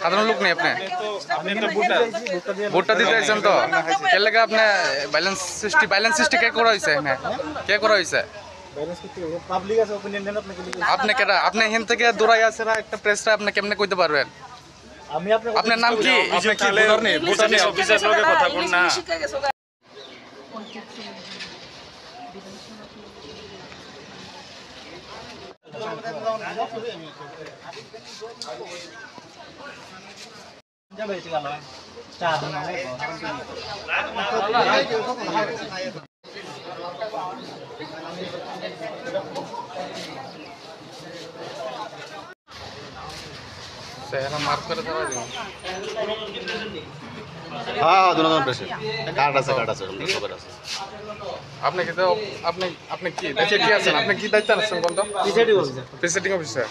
সাধারণ লোক নেই আপনি ভোটটা দিতে চাইছেন তো এর লাগে আপনি ব্যালেন্স সৃষ্টি কে করা হয়েছে কে করা হয়েছে আপনি কেটা আপনি এখান থেকে দৌড়াই আছেন একটা প্রেসটা আপনি কেমনে কইতে পারবেন আপনার নাম কি কথা কোন না सेहरा मार्क कर दवा दे हां दोनों प्रेशर कार्ड আছে সবার আছে আপনি কি তো আপনি কি দেখে কি আছেন আপনি কি দায়িত্ব আছেন বলতো প্রেসিডিং অফিসার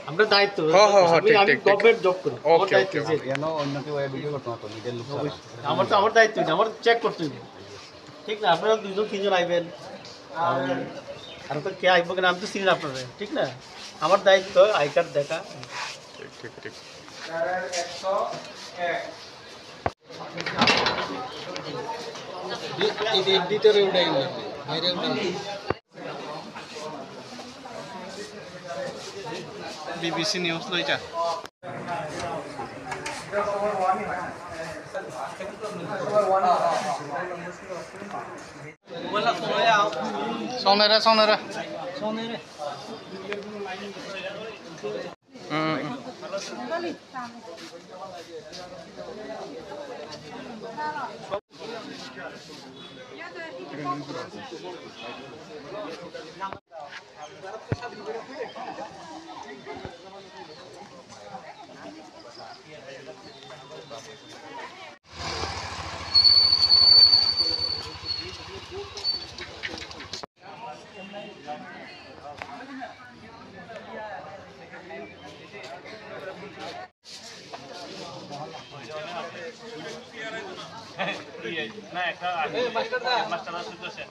আমরা দায়িত্ব হ্যাঁ ঠিক আমি গভর্নমেন্ট জব করি ওকে কেন অন্য কেউ ভিডিও করতে না তো নিজের লোক আমার দায়িত্ব আমার চেক করতে হবে ঠিক না আপনারা দুজন তিনজন আইবেন আর তো কে আইব কেন আমি তো চিনি আপনারা ঠিক না আমার দায়িত্ব আই কার্ড দেখা ঠিক এডিটরে উঠাই না বাইরে উঠাই BBC নিউজ লইটা सोनेरे না একটা মাস্টার আসছে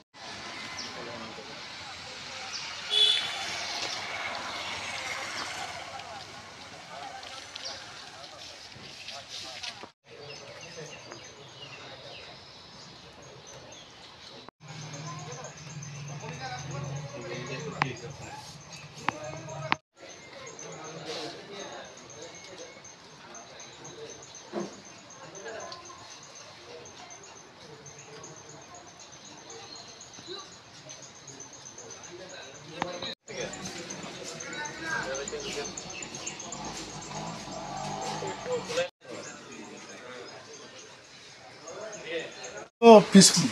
পিসফুল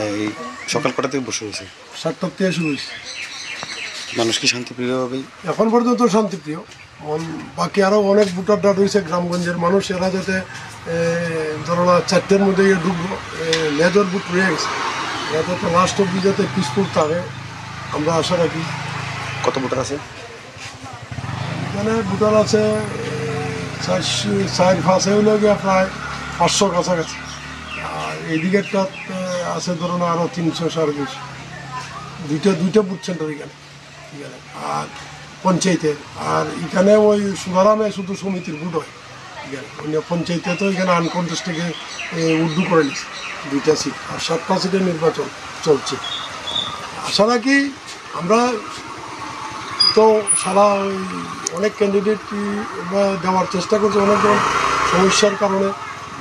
এই সকাল কটা থেকে বসে হয়েছে 7টা থেকে শুরু হয়েছে মানুষ কি শান্তিপ্রিয়ভাবে এখন পর্যন্ত শান্তিপ্রিয় বাকি আরও অনেক ভোটার ডাট হয়েছে গ্রামগঞ্জের মানুষ এরা যাতে ধরো না 4টের মধ্যে ঢুকবো মেজর ভোট রয়ে গেছে এরা যাতে লাস্ট অব্দি যাতে পিসফুল থাকে আমরা আশা রাখি। কত ভোটার আছে এখানে ভোটার আছে 4-5 হইলে গিয়ে প্রায় 500 কাছাকাছি আর এই দিকেরটা আছে ধরুন আরও 300-350 দুইটা বুথ সেন্টার এখানে আর পঞ্চায়েতের আর এখানে ওই সুধারামে শুধু সমিতির ভোট হয় এখানে অন্য পঞ্চায়েতে তো এখানে আনকনটেস্টেডে উর্দু করে নিচ্ছে 2টা সিট আর 7টা সিটের নির্বাচন চলছে। আশা রাখি আমরা তো সারা অনেক ক্যান্ডিডেট দেওয়ার চেষ্টা করছে অনেক সমস্যার কারণে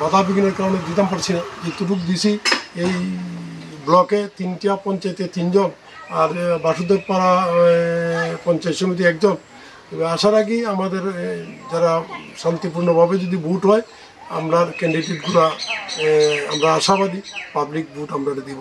বাধা বিঘ্নের কারণে দিতাম পারছি না যেটুকু দিছি এই ব্লকে 3টা পঞ্চায়েতে 3 জন আর বাসুদেবপাড়া পঞ্চায়েত সমিতি 1 জন। আশা রাখি আমাদের যারা শান্তিপূর্ণভাবে যদি ভোট হয় আমরা ক্যান্ডিডেটগুলো আমরা আশাবাদী পাবলিক ভোট আমরা দিব।